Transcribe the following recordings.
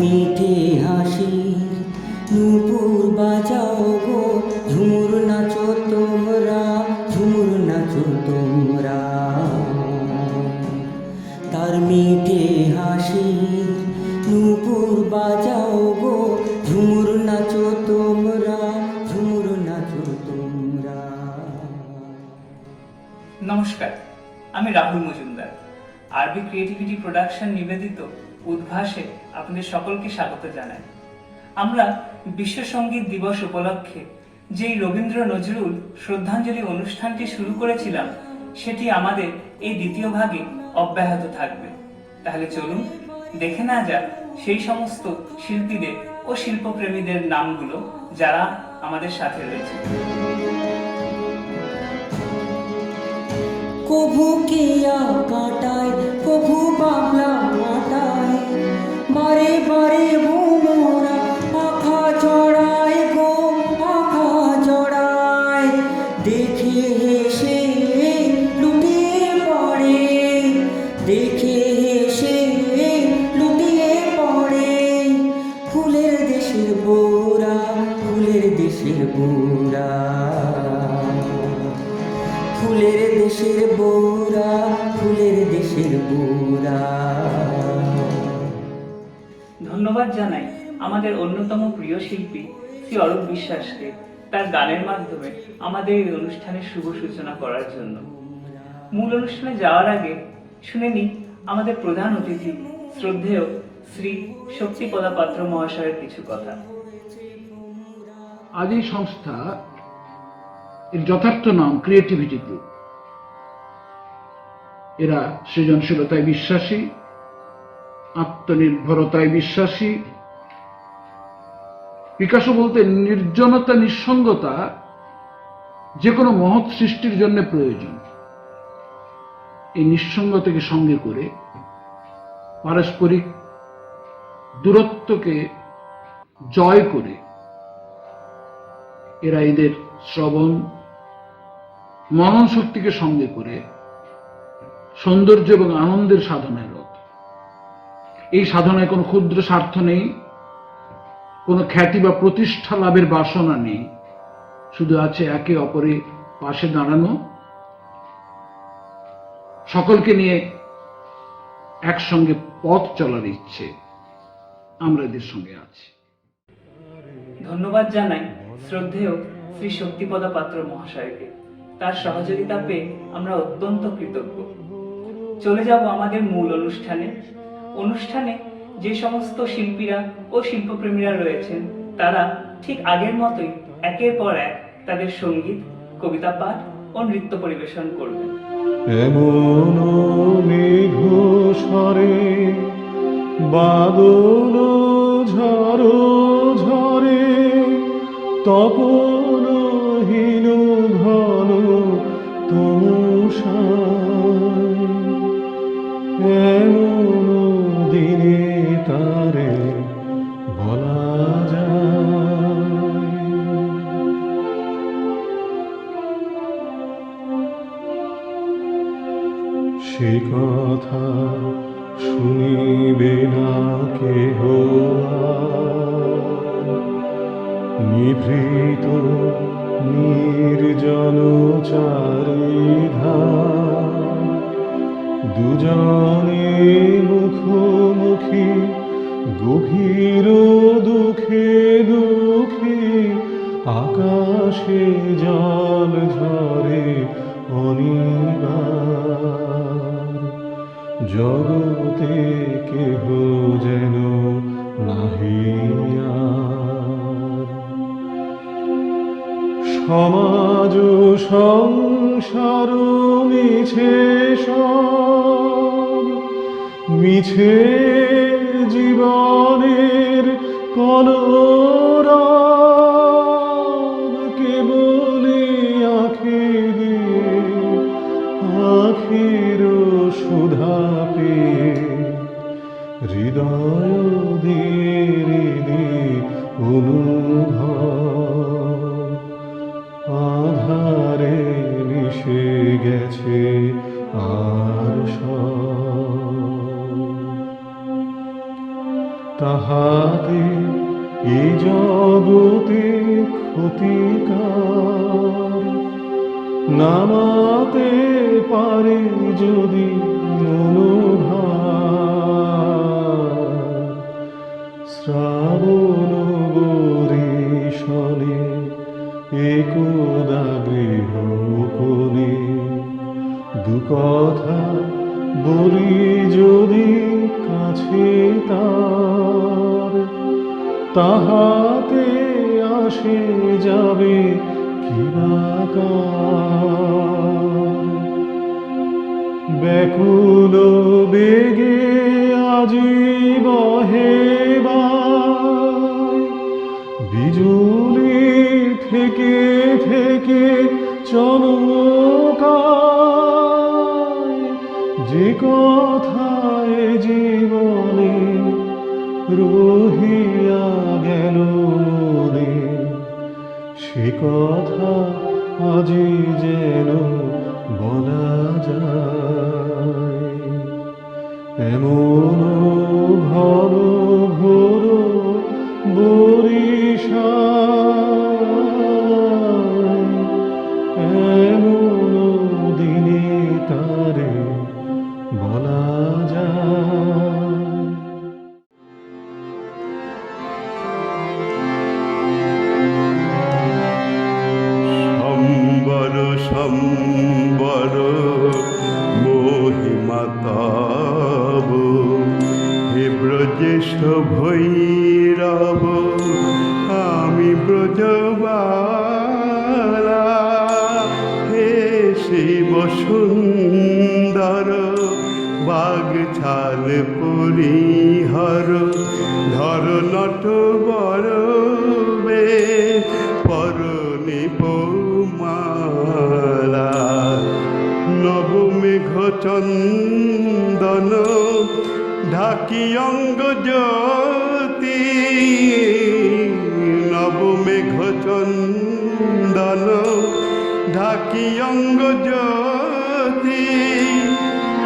মিঠে হাসির নূপুর বাজাও গো, ঝুমুর নাচো তোমরা, ঝুমুর নাচো তোমরা। তার মিঠে হাসির নূপুর বাজাও গো, ঝুমুর নাচো তোমরা, ঝুমুর নাচো তোমরা। নমস্কার, আমি রাহুল মজুমদার। আরবি ক্রিয়েটিভিটি প্রোডাকশন নিবেদিত উদ্ভাসে আপনাদের সকলকে স্বাগত জানাই। আমরা বিশ্ব সঙ্গীত দিবস উপলক্ষে যেই রবীন্দ্র নজরুল শ্রদ্ধাঞ্জলি অনুষ্ঠানটি শুরু করেছিলাম, সেটি আমাদের এই দ্বিতীয় ভাগে অব্যাহত থাকবে। তাহলে চলুন দেখে না যাক সেই সমস্ত শিল্পীদের ও শিল্পপ্রেমীদের নামগুলো যারা আমাদের সাথে রয়েছে। কভু কেয়া কাটায়, কভু বাংলা কাটায়, বারে বারে বোমরা পাখা জড়ায় গো, পাখা জড়ায়। দেখে হেসে লুটিয়ে পড়ে, দেখে হেসে লুটিয়ে পড়ে। ফুলের দেশের বোরা, ফুলের দেশের বোরা, ফুলের দেশের বোরা, ফুলের দেশের বোরা। ধন্যবাদ জানাই আমাদের অন্যতম প্রিয় শিল্পী শ্রী অরূপ বিশ্বাসকে তার গানের মাধ্যমে আমাদের এই অনুষ্ঠানের শুভ সূচনা করার জন্য। মূল অনুষ্ঠানে যাওয়ার আগে শুনে নিই আমাদের প্রধান অতিথি শ্রদ্ধেয় শ্রী শক্তিপদা পাত্র মহাশয়ের কিছু কথা। আজ এই সংস্থা, এর যথার্থ নাম ক্রিয়েটিভিটি গ্রুপ। এরা সৃজনশীলতায় বিশ্বাসী, আত্মনির্ভরতায় বিশ্বাসী। পিকাসো বলতে নির্জনতা, নিঃসঙ্গতা যে কোনো মহৎ সৃষ্টির জন্য প্রয়োজন। এই নিঃসঙ্গতাকে সঙ্গে করে পারস্পরিক দূরত্বকে জয় করে এরা এদের শ্রবণ মনন শক্তিকে সঙ্গে করে সৌন্দর্য এবং আনন্দের সাধনায় রত। এই সাধনায় কোনো ক্ষুদ্র স্বার্থ নেই, কোনো খ্যাতি বা প্রতিষ্ঠা লাভের বাসনা নেই, শুধু আছে একে অপরের পাশে দাঁড়ানো, সকলকে নিয়ে একসঙ্গে পথ চলার ইচ্ছে। আমরা এদের সঙ্গে আছি। ধন্যবাদ জানাই শ্রদ্ধেয় শ্রী শক্তিপদা পাত্র মহাশয়কে। তার সহযোগিতা পেয়ে আমরা অত্যন্ত কৃতজ্ঞ। চলে যাব আমাদের মূল অনুষ্ঠানে যে সমস্ত শিল্পীরা ও শিল্পপ্রেমীরা রয়েছেন, তারা ঠিক আগের মতোই একের পর এক তাদের সঙ্গীত, কবিতা পাঠ ও নৃত্য পরিবেশন করবেন। এমন মেঘ স্বরে বাদল ঝড় ঝরে, তপনহীন ঘন তমসায়। এমন দিনে তারে বলা যায়। সে কথা শুনিবে না কেহ, নিভৃত নির্জন চারিধার। দুজনে মুখোমুখি গভীর দুঃখে দুঃখে, আকাশে জল ঝরে অনিবার। জগতে কেহ যেন নাহি আর। সমাজ সংসার মিছে সব, মিছে জীবনের কলরব। কেবলি আঁখি দিয়ে আখির সুধা পেয়ে, হৃদয় দিয়ে অনুভব আধারে মিশে গেছে আর সব। তাহাতে এ জগতে ক্ষতিকার নামাতে পারে যদি মনোভার শ্রাবণ বরিশনে একদা গৃহ কোণে দু কথা বলি যদি কাছে তার তাহাতে আসে যাবে কিবাকার ব্যাকুল বেগে আজি বহে বায় বিজুলি থেকে থেকে চমকায় যে কথায় জীবনে রহিয়া গেল মনে সে কথা আজি যেন বলা যায় এমন ঘন ঘোর বরিশায় এমন দিনে তারে বলা যায় সম্বর সম্বর মহিমা তব হে ব্রজেশ ভৈরব আমি ব্রজবালা হে শিব সুন্দর বাগ ছাল পরিহর ধর নট বড় বে পরনি পৌমালা নবমেঘ চন্দন ঢাকি অঙ্গ জ্যোতি নবমেঘ চন্দন ঢাকি অঙ্গ জ্যোতি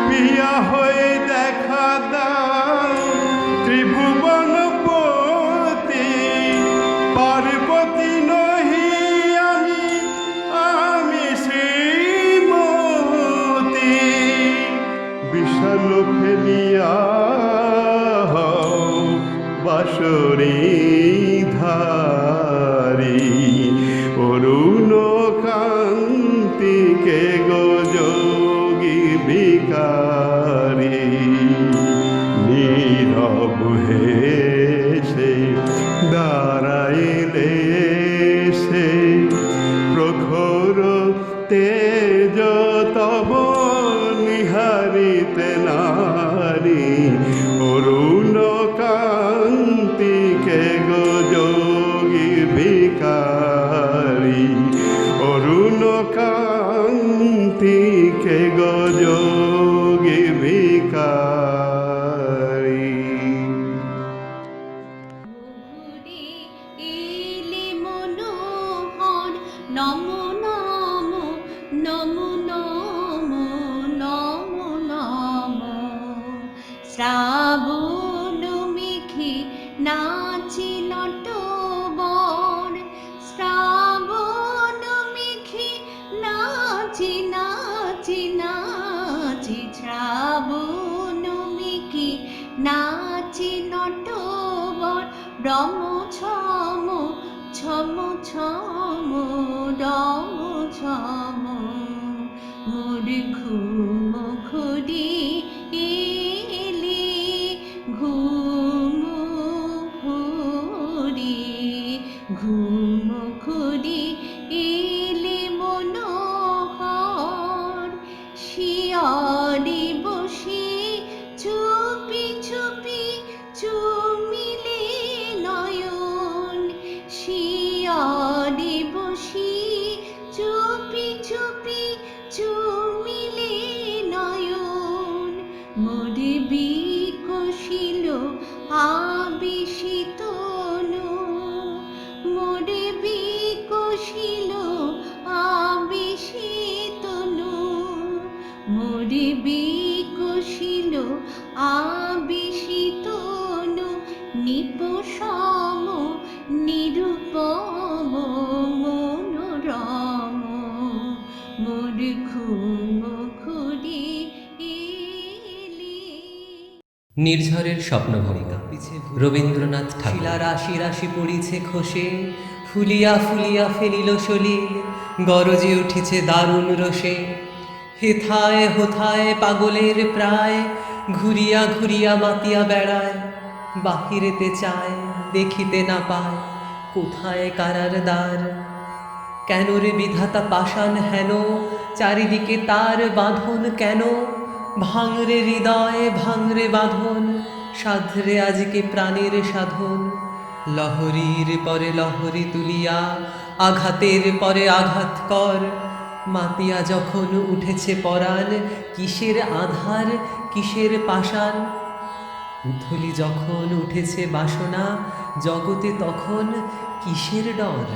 পিয়া হয়ে দেখা দাও ত্রিভুবনপতি পার্বতী নহি আমি শ্রীমতী বিশাল ফেলিয়া বাসরে ধারি অরুণ কান্তিকে যোগী বিকারী নীরব হেসে দাঁড়াইলে সে প্রখর তেজ তব নিহারিতে নারী অরুণ কান্তিকে যোগী ভিকারী অরুণ কান্তিকে যোগী ভিকারী ঘুরে এলে মনোহর নমো নমো নমো নমো নমো নমো শ্রাবণ মেঘে নাচে নটবর শ্রাবণ মেঘে নাচে নাচে নাচে শ্রাবণ মেঘে নাচে নটবর রম ছম ছম ছম রম ছম মোর ঘুম ঘুরি এলে ঘুম ঘুরি ঘুম ঘুরি এলে মনোহর শিয়রে বসে চুপি চুপি চুমিলে নয়ন শিয়রে বসে চুপি চুপি চুমিলে নয়ন মোর বিকশিল আবেশিত মোর বিকশিল আবেশিত মোর বিকশিল আবেশিত নির্ঝরের স্বপ্নভঙ্গা রবীন্দ্রনাথ ঠাকুর। রাশি রাশি পড়িছে খসে, ফুলিয়া ফুলিয়া ফেলিল সলি, গরজে উঠিছে দারুণ রসে। হেথায় হোথায় পাগলের প্রায়, ঘুরিয়া ঘুরিয়া মাতিয়া বেড়ায়। বাহিরেতে চায় দেখিতে না পায়, কোথায় কারার দ্বার। কেন রে বিধাতা পাষাণ হেন, চারিদিকে তার বাঁধন কেন? ভাঙরে হৃদয় ভাঙরে বাঁধন, সাধরে আজকে প্রাণের সাধন। লহরীর পরে লহরী তুলিয়া, আঘাতের পরে আঘাত কর। মাতিয়া যখন উঠেছে পরাণ, কিসের আধার কিসের পাষাণ। উথলি যখন উঠেছে বাসনা, জগতে তখন কিসের ডর।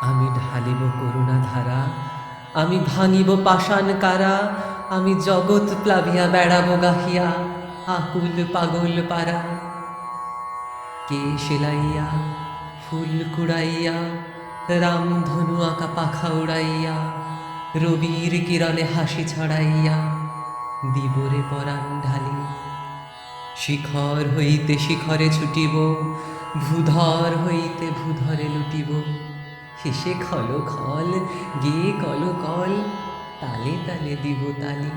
আমি ঢালিব করুণা ধারা, আমি ভাঙিব পাষাণ কারা। আমি জগৎ প্লাবিয়া বেড়াবো গাহিয়া, আকুল পাগল পারা। কে সেলাইয়া ফুল কুড়াইয়া, রামধনু আঁকা পাখা উড়াইয়া, রবির কিরণে হাসি ছড়াইয়া, দিবরে পরাণ ঢালি। শিখর হইতে শিখরে ছুটিব, ভূধর হইতে ভূধরে লুটিব। হেসে খল খল গেয়ে কল কল, তালে তালে দিব তালি।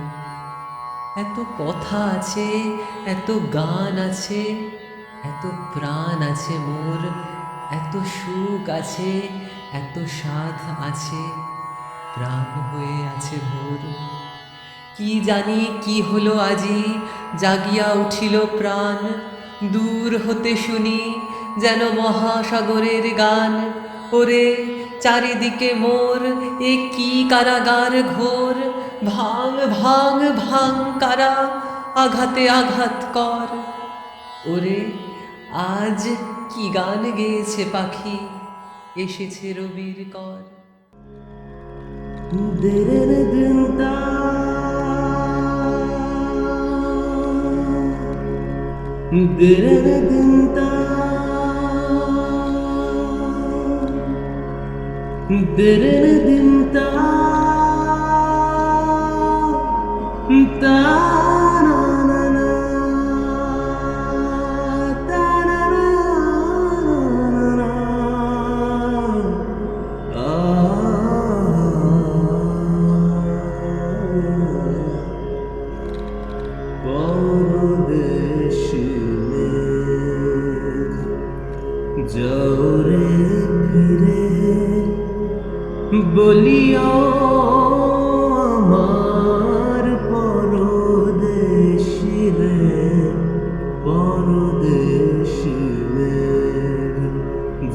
এত কথা আছে, এত গান আছে, এত প্রাণ আছে মোর, এত সুখ আছে, এত সাধ আছে, প্রাণ হয়ে আছে ভোর। কি জানি কি হলো আজি, জাগিয়া উঠিল প্রাণ। দূর হতে শুনি যেন মহাসাগরের গান। ওরে চারিদিকে মোর, এ কি কারাগার ঘোর। ভাঙ ভাঙ ভাঙ কারা, আঘাতে আঘাত কর। ওরে আজ কি গান গেয়েছে পাখি, এসেছে রবির কর। জোরে ফিরে বলিও আমার পরদেশি রে, পরদেশি রে।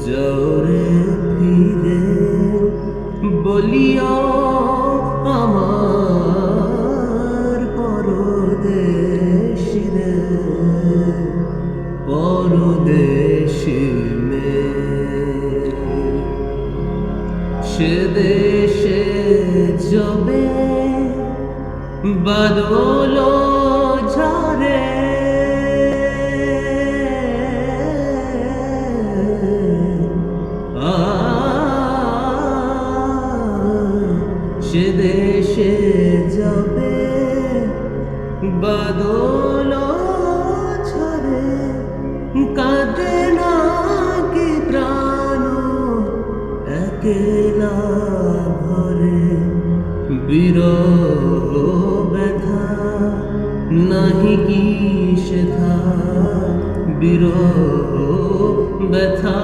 জোরে ফিরে বলিও আমার পরদেশি রে, পরদেশি মে। সে দেশে যবে বাদল ঝরে, সে দেশে যবে বাদল ঝরে, কাঁদে না কি প্রাণ একেলা ঘরে। বিরহ ব্যথা নাহি কি সেথা, বিরহ ব্যথা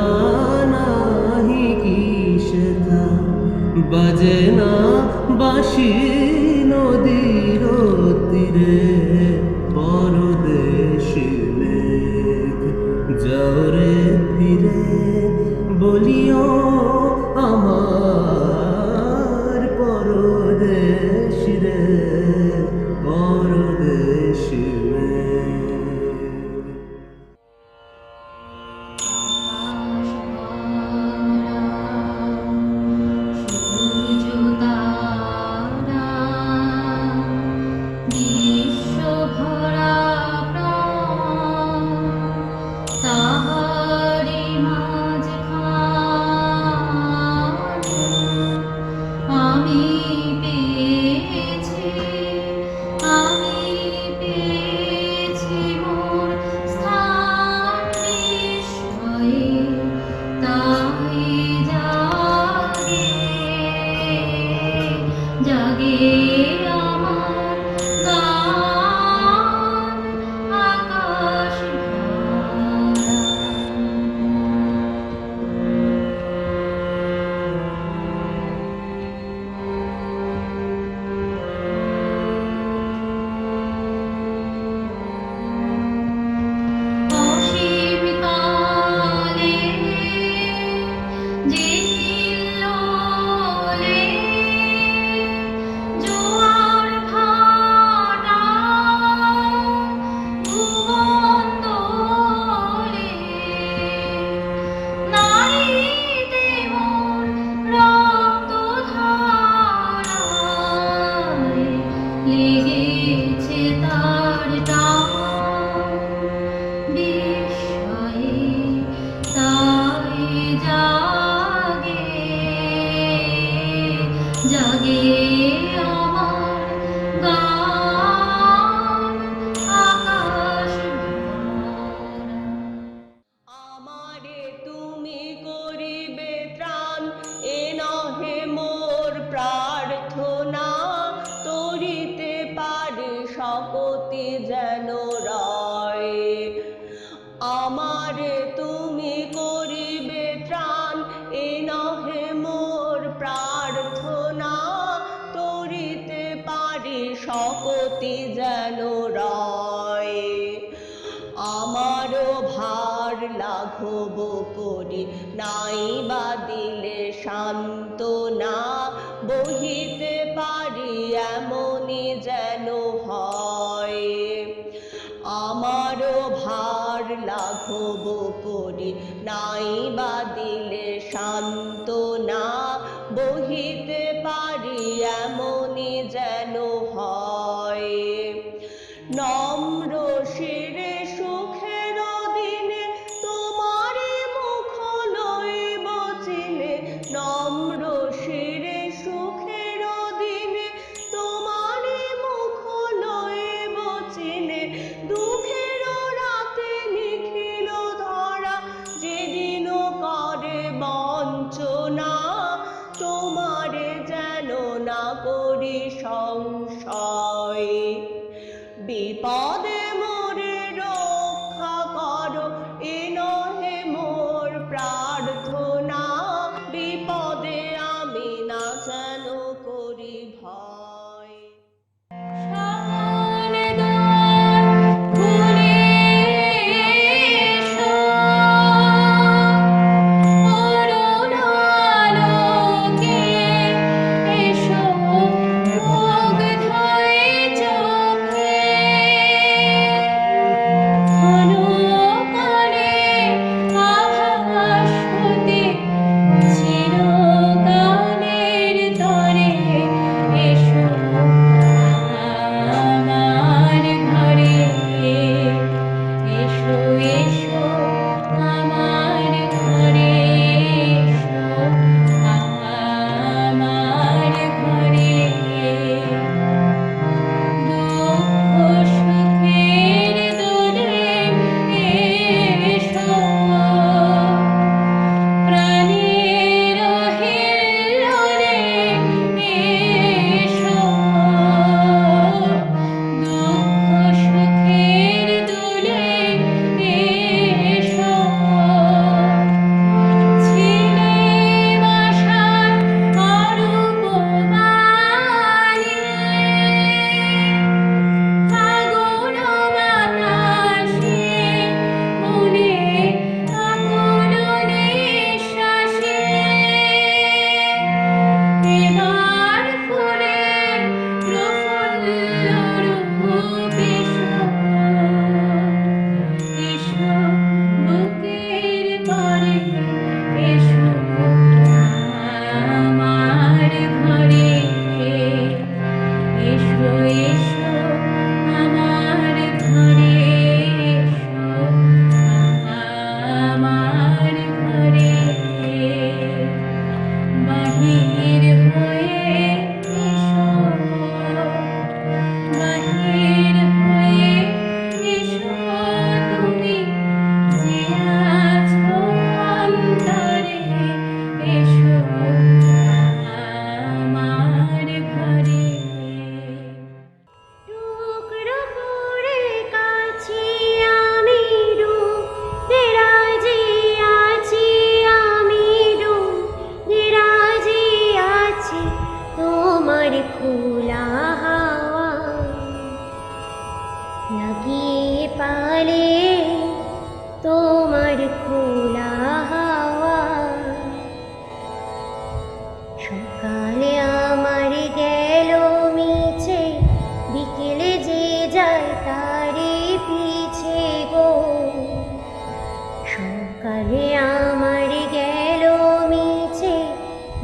নাহি কি সেথা। বাজে না বাঁশি নদীর তীরে, পরদেশি মেঘ জরে ফিরে বলিও আমার পরদেশি রে, পরদেশি মেঘ। সূর্য তারা আমারে তুমি করিবে ত্রাণ, এ নহে মোর প্রার্থনা। তরিতে পারি শকতি যেন রয়, আমারও ভার লাঘব করি, নাই বা দিলে সান্ত্বনা। বহিতে পারি এমনই যেন হয়, আমারও ভার লাঘব করি, নাই বা দিলে সান্ত্বনা। বহিতে পারি এমনই যেন হয়। নম্র শিরে সুখের দিনে তোমারে মুখ লইব চিনে, নম্র শিরে সুখের দিনে তোমারে মুখ লইব চিনে। দুঃখের রাতে নিখিল ধরা যেদিন করে বঞ্চনা, তোমারে যেন না করি সংশয়। বিপদে মোরে রক্ষা করো, এ নহে মোর প্রার্থনা। বিপদে আমি না যেন করি ভয়।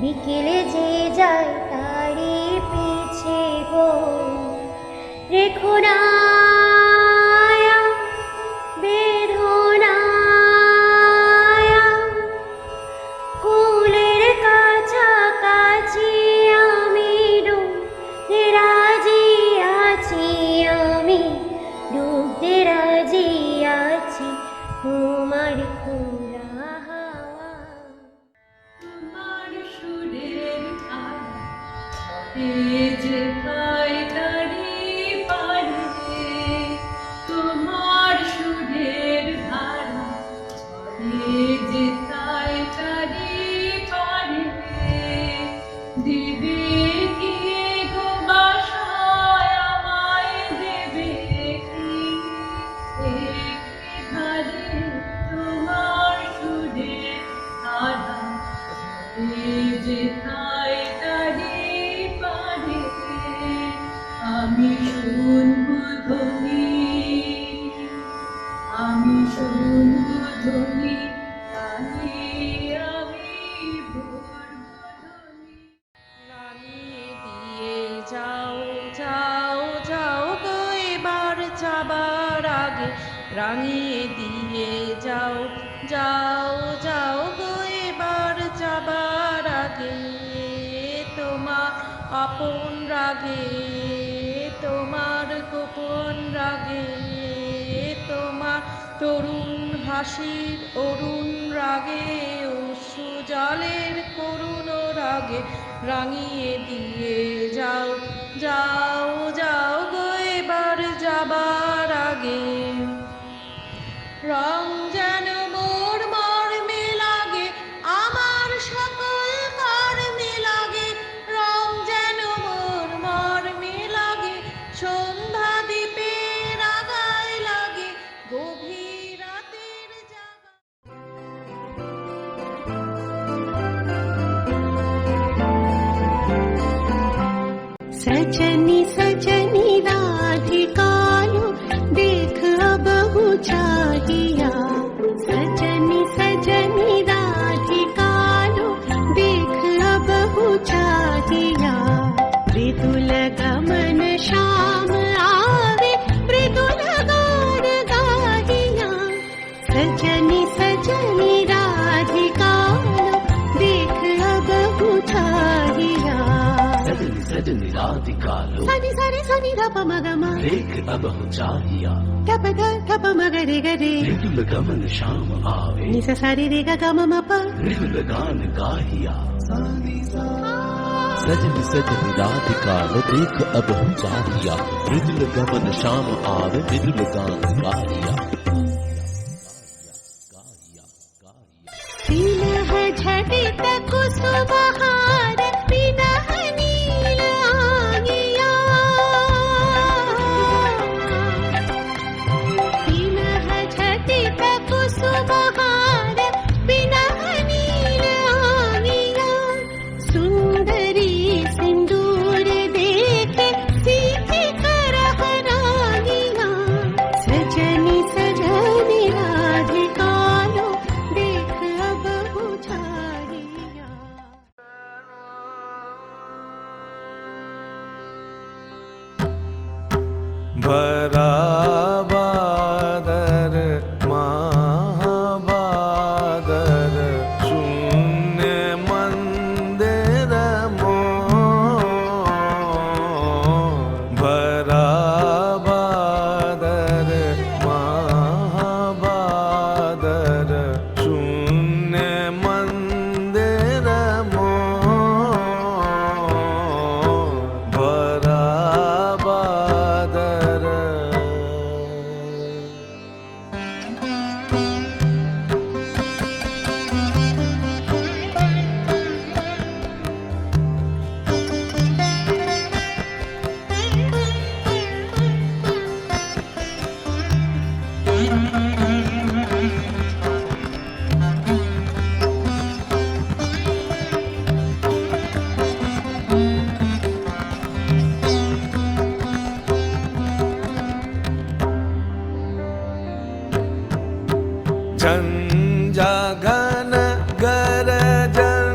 বিকেলে যে যায় তারে পিছে গো রেখো না বেদনায়া কুলের কাছাকাছি আমি ডুবতে রাজি আছি আমি ডুবতে রাজি আছি তোমার খোলা হাওয়া তোমার সুরের ধারা যে পায় তারি পারে তোমার সুরের ধারা যেথায় চারিপারে দিবে কি গো বাসায় আমায় দেবে কি ধারে তোমার সুরের ধারা যেথায় চারিপারে আমি শুনবো ধ্বনি আমি শুনবো ধ্বনি আমি ধ্বনি রাঙিয়ে দিয়ে যাও যাও যাও গো এবার যাবার আগে রাঙিয়ে দিয়ে যাও যাও যাও গো এবার যাবার আগে তোমার আপন রাগে তোমার গোপন রাগে তোমার তরুণ হাসির অরুণ রাগে অশ্রু জলের করুণ রাগে রাঙিয়ে দিয়ে যাও যাও যাও গো এবার যাবার আগে রং যেন মোর মর্মে লাগে আমার সকল কর্মে লাগে রং যেন মোর মর্মে লাগে সন্ধ্যা দ্বীপের আগায় লাগে গভীর রাতের জাগা सजनी सजनी राधिकालो देख बहु चाहिया सजनी सजनी राधिकालो देख बहु चाहिया मृदुल गमन श्याम आवे मृदुल गान गाहिया सजनी सजनी राधिकालो देख बहु चाहिया सजनी राधिकालो सनी सनी सनी ध प म ग म देख अब हो चाहिया ध प म ग रे ग रे मृदुल गमन श्याम आवे नि स सा रे रे ग ग म म प मृदुल गान गाहिया सजनी सजनी राधिकालो देख अब हो चाहिया मृदुल गमन श्याम आवे मृदुल गान गाहिया विनह झटित कुसुमहार विनह नील आंगिया विनह झटित कुसुमहार विनह नील आंगिया सुंदरी सिंदूर देखे सीखे करहरागिया सजनी सजनी राधिकालो देख अब बुझाइया भराबादर महाबादर शून्य मंदिर भराबादर महाबादर शून्य मंदिर भराबादर झंझाघन गरजन्ति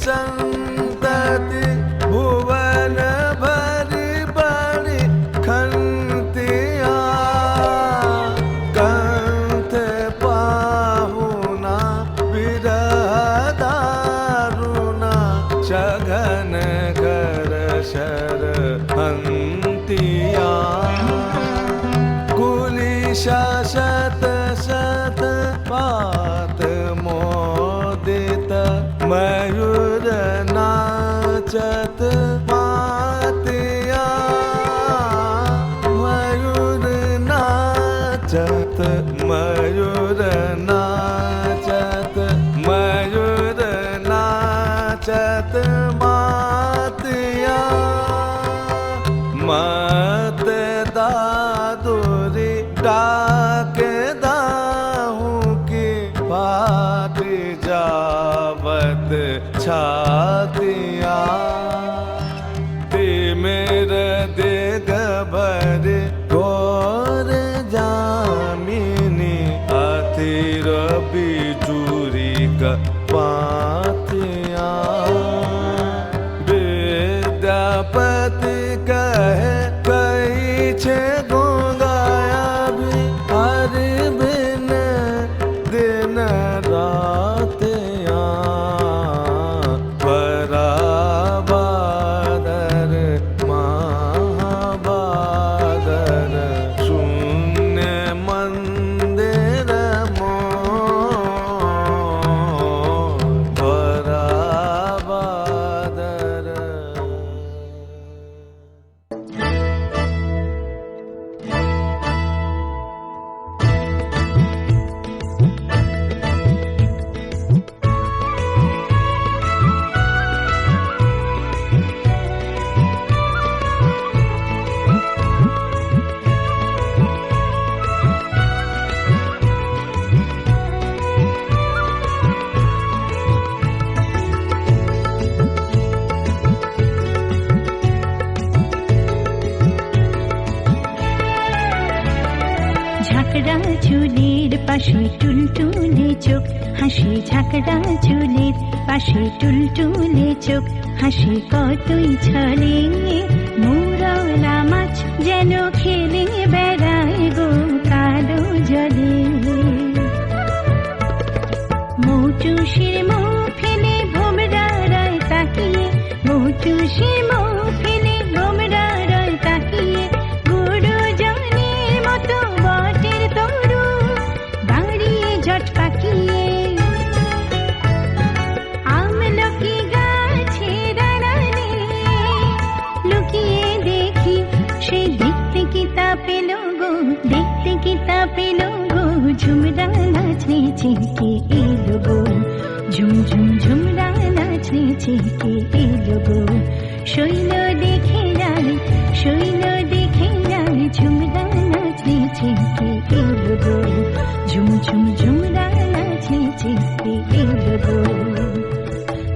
संतति भुवन भरि बड़ि खंतिया कंठ पाहुना विरह दारुना सघन कर शर हंतिया कुलिशा शत शत पात मोदित मयूर नाचत पातिया मयूर नाचत मयूर नाच छातिया ते मेरे देग भर घोर जामिनी अथिर बिजुरी का पातिया विद्यापति कहे कही छे गोगाया भी हर बिन दिन रात बराबर महाबादर शून्य मंदिर बराबर ঝাঁকড়া চুলের পাশে টুলটুলে চোখ হাসি, ঝাঁকড়া চুলের পাশে টুলটুলে চোখ হাসি, কতই ছলে মোরলা মাছ যেন খেলে বেড়ায় গো কালো জলে। মৌটুসির মুখ ফেলে ভোমরায় তাকিয়ে, মৌটুসির মুখ ফেলে ভোমরায় তাকিয়ে, গুরু জনের মতো বটের তরু দাঁড়িয়ে জট পাকিয়ে। আমলকি গাছের আড়ালে লুকিয়ে দেখি, সেই দেখতে কি তা পেল গো, দেখতে কি তা পেল গো, ঝুমরা নাচে চেকে এলো গো, ঝুম ঝুম ঝুমরা নাচে চেকে এলো গো। শৈল দেখে যায়, শৈল দেখে যায়, ঝুমরা নাচে চেকে এলো গো, ঝুম ঝুম ঝুমরা নাচে চেকে এলো গো।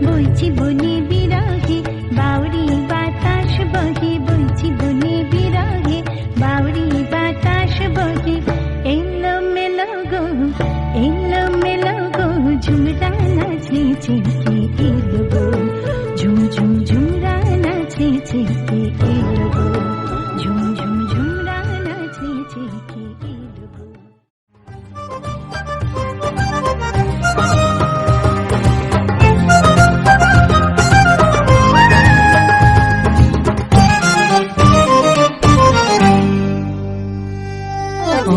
বইছি বনে বিরহে বাউরি বাতাস বহে, বইছি বনে বিরহে বাউরি বাতাস বহে, এলো মেলো গো, এলো মেলো গো, ঝুমরা নাচে চেকে এলো গো, ঝুম ঝুম ঝুমরা নাচে চেকে এলো গো, ঝুম ঝুম ঝুমরা নাচে চেকে এলো গো।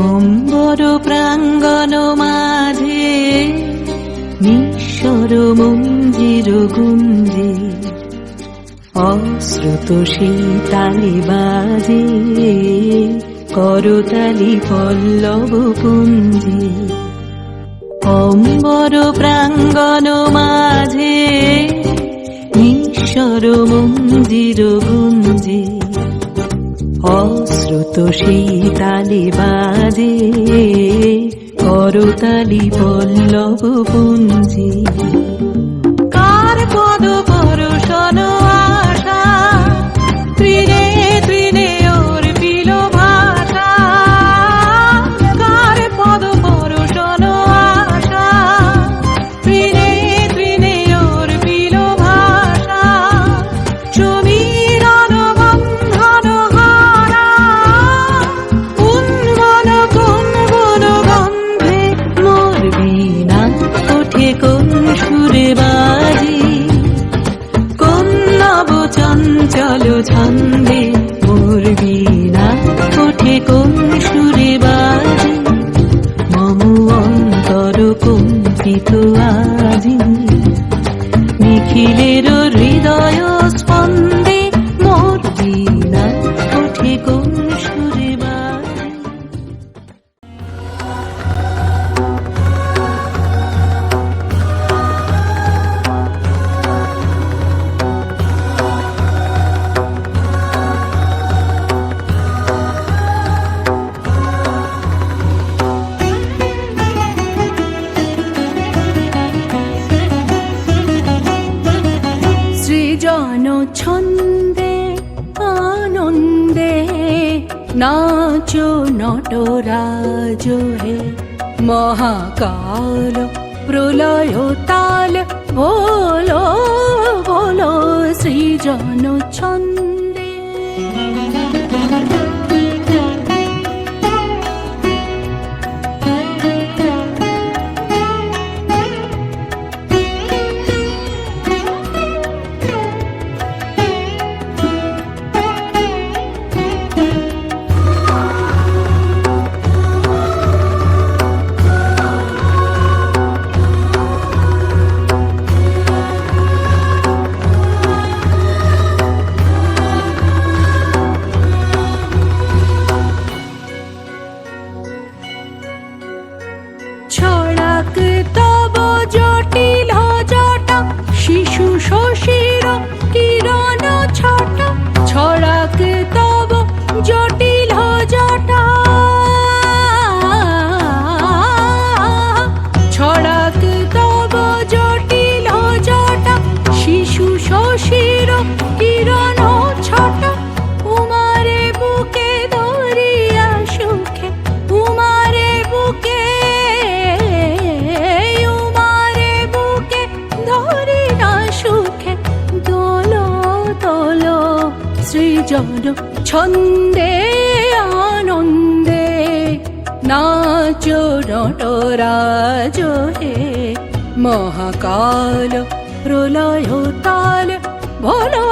অম্বর প্রাঙ্গণ মাঝে নিঃস্বর মঞ্জির গুঞ্জে, অশ্রুত শীতালি বাজে করতালি পল্লব পুঞ্জে। অম্বর প্রাঙ্গণ মাঝে নিঃস্বর মঞ্জির গুঞ্জে, অশ্রুত শীতালি বাজে করতালি পল্লব পুঞ্জে। কার পদ পরশন আশা, তৃণে তৃণে ওর পিল ভাষা, কার পদ পরশন আশা, তৃণে তৃণে ওর পিল ভাষা। সমীরণ বন্ধন হারা উন্মন কোন বন গন্ধে, মোর বীণা ওঠে কোন সুরে বাজে, ছন্দে আনন্দে নাচো নটরাজ হে মহাকাল প্রলয় তাল বলো বলো সৃজন ছন্দে। ছড়াক তব জটিল জটা শিশু শশীর কিরণ ছটা ছড়াক তব জটিল জটা ছড়াক তব জটিল জটা শিশু শশীর কিরণ ছটা উমারে বুকে ধরিয়া সুখে উমারে বুকে উমারে বুকে ধরিয়া সুখে দোলো দোলো সৃজন ছন্দে আনন্দে নাচো নটরাজ হে মহাকাল প্রলয় তাল ভোলো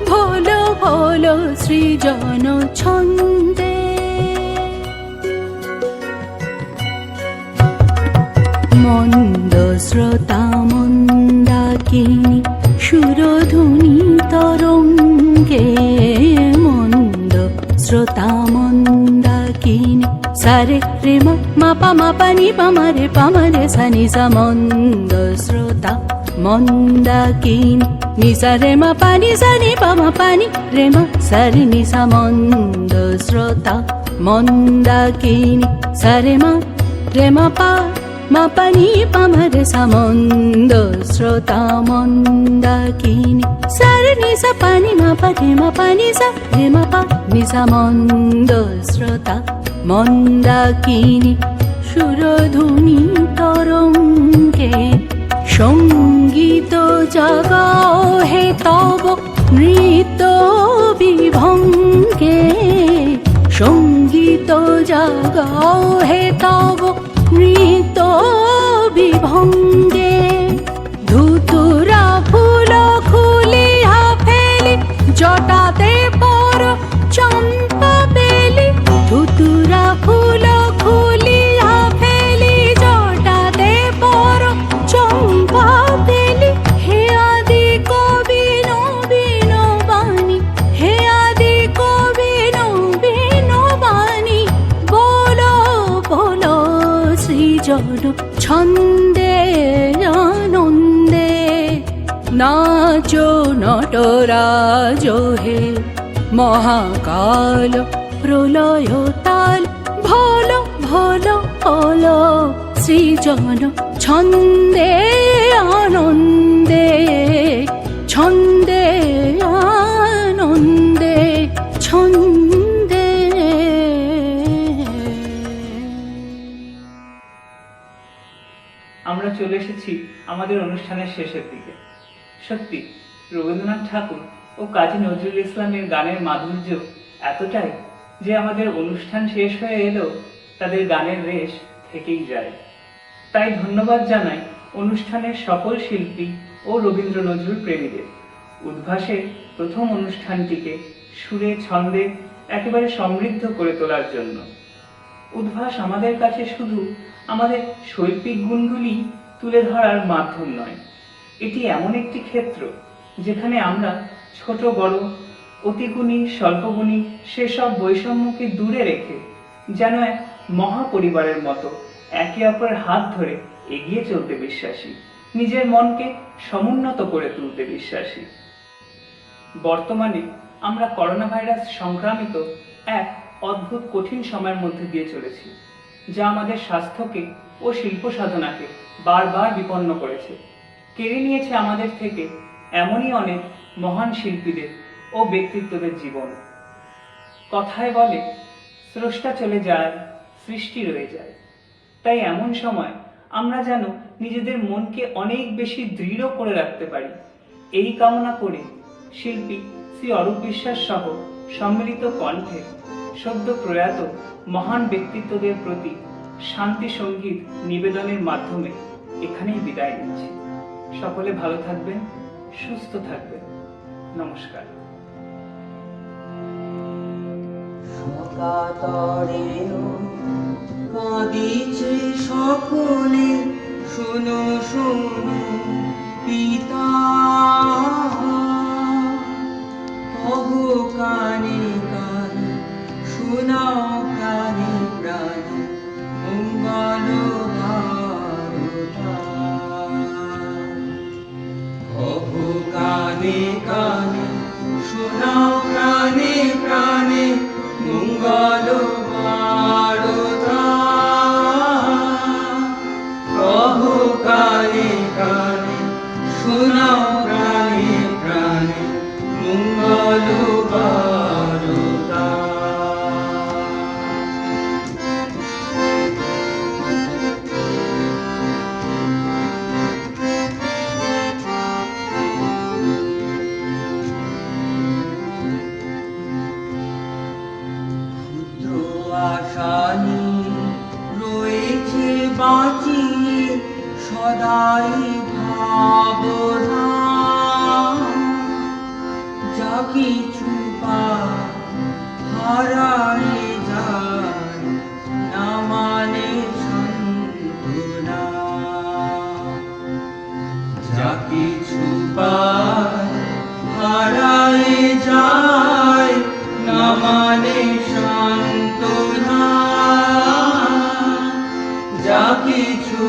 ভোলো ভোলো সৃজন ছন্দে। মন্দ শ্রোতা মন্দাকিনী সুরধুনি তরঙ্গে মন্দ শ্রোতা মন্দাকিনী সারে রে মা পা নি রে সানি সা মন্দ শ্রোতা মন্দাকিনী নিসা রে মা পানি সানি পানি রে মা সারি নিসা মন্দ শ্রোতা মন্দাকিনী সারে মা রে মা পানি রে সা মন্দ শ্রোতা মন্দাকিনী সারে নিসা পানি মা পানি সা রে মা পা নিসা মন্দ শ্রোতা মন্দাকিনী সুরধুনি তরঙ্গে সঙ্গীত জাগাও হে তব নৃত্য বিভঙ্গে সঙ্গীত জাগাও হে তব নৃত্য বিভঙ্গে ধুতুরা ফুল খুলিয়া ফেলি জটাতে পর চম্পা বেলি ধুতুরা ফুল খুলিয়া ফেলি জটাতে পর চম্পা বেলি হে আদি কবি নবীন বাণী হে আদি কবি নবীন বাণী বলো বলো সৃজন ছন্দে আনন্দে নাচো নটরাজ হে মহাকাল প্রলয় তাল ভোলো ভোলো ভোলো সৃজন ছন্দে আনন্দে ছন্দে আনন্দে ছন্দে। আমরা চলে এসেছি আমাদের অনুষ্ঠানের শেষের দিকে। সত্যি রবীন্দ্রনাথ ঠাকুর ও কাজী নজরুল ইসলামের গানের মাধুর্য এতটাই যে আমাদের অনুষ্ঠান শেষ হয়ে এলেও তাদের গানের রেশ থেকেই যায়। তাই ধন্যবাদ জানাই অনুষ্ঠানের সকল শিল্পী ও রবীন্দ্র নজরুল প্রেমীদের উদ্ভাসের প্রথম অনুষ্ঠানটিকে সুরে ছন্দে একেবারে সমৃদ্ধ করে তোলার জন্য। উদ্ভাস আমাদের কাছে শুধু আমাদের শৈল্পিক গুণগুলি তুলে ধরার মাধ্যম নয়, এটি এমন একটি ক্ষেত্র যেখানে আমরা ছোট বড় অতিগুণী স্বল্পগুণী সেসব বৈষম্যকে দূরে রেখে যেন এক মহাপরিবারের মতো একে অপরের হাত ধরে এগিয়ে চলতে বিশ্বাসী, নিজের মনকে সমুন্নত করে তুলতে বিশ্বাসী। বর্তমানে আমরা করোনা ভাইরাস সংক্রামিত এক অদ্ভুত কঠিন সময়ের মধ্যে দিয়ে চলেছি, যা আমাদের স্বাস্থ্যকে ও শিল্প সাধনাকে বারবার বিপন্ন করেছে, কেড়ে নিয়েছে আমাদের থেকে এমনই অনেক মহান শিল্পীদের ও ব্যক্তিত্বদের জীবন। কথায় বলে, স্রষ্টা চলে যায়, সৃষ্টি রয়ে যায়। তাই এমন সময় আমরা যেন নিজেদের মনকে অনেক বেশি দৃঢ় করে রাখতে পারি, এই কামনা করে শিল্পী শ্রী অরূপ বিশ্বাস সহ সম্মিলিত কণ্ঠে সদ্য প্রয়াত মহান ব্যক্তিত্বদের প্রতি শান্তি সঙ্গীত নিবেদনের মাধ্যমে এখানেই বিদায় নিচ্ছি। সকলে ভালো থাকবেন, সুস্থ থাকবেন। নমস্কার। কাতরেও কাঁদিছে সকলে, শোনো শোনো পিতা, কহো কানে কানে, শোনাও প্রাণে প্রাণে, মঙ্গল বারতা। কহো কানে কানে, শোনাও প্রাণে প্রাণে, মঙ্গল বারতা। কহো কানে কানে, শোনাও প্রাণে প্রাণে, মঙ্গল বারতা। আশানি রয়েছে বাঁচিয়ে সদাই ভাবনা, যা কিছু হারায়ে যায় না মানে সান্ত্বনা। যা কিছু হারায়ে যায় না মানে সান্ত্বনা। যা কিছু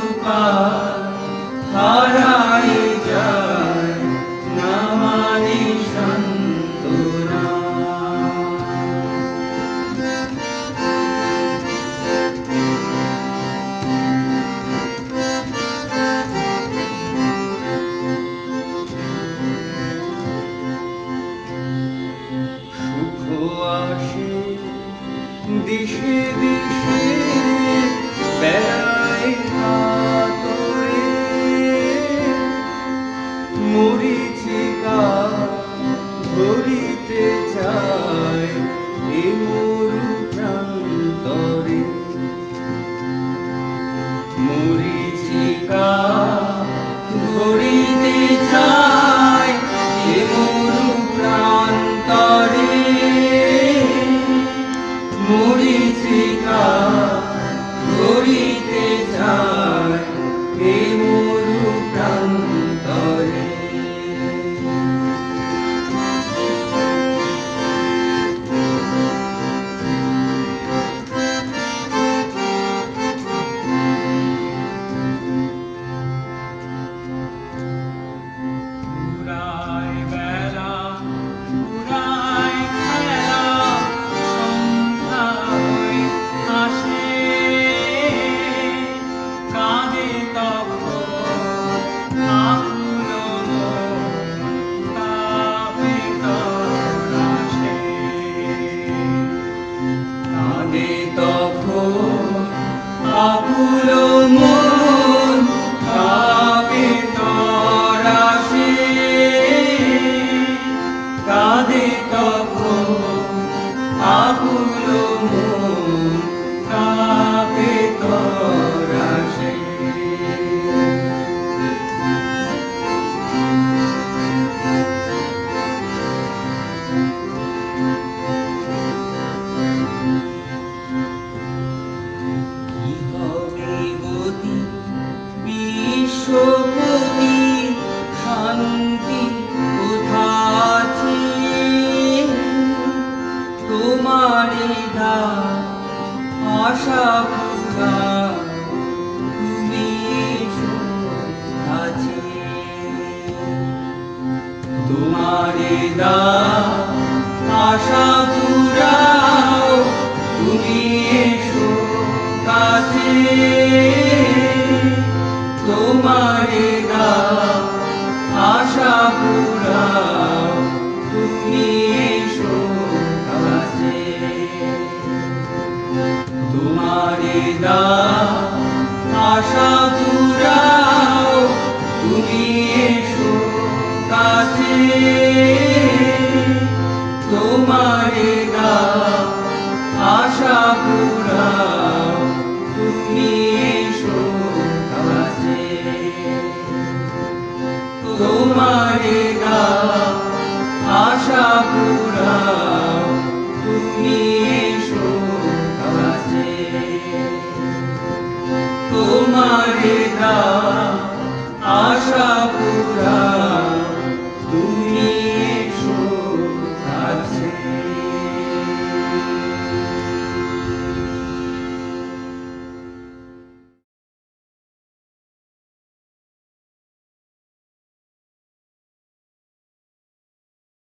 হারায়ে যায় না মানে সান্ত্বনা। সুখ আসে দিশে দিশে, বেড়ায় কাতরে, মরিচিকা ধরিতে চায় এ মরু প্রান্তরে। মরিচিকা ধরিতে চায় এ মরু প্রান্তরে। মরিচিকা ধরিতে চায় এ মরু প্রান্তরে। উড়ায় বেলা, উড়ায় খেলা, সন্ধ্যা হয়ে আসে, কাঁদে তখন আকুল মন, কাঁপে তরাসে। কাঁদে তখন আকুল মন, কাঁপে তরাসে। কাঁদে তখন আকুল মন, কাঁপে তরাসে। কি হবে গতি তোমারি দান আশা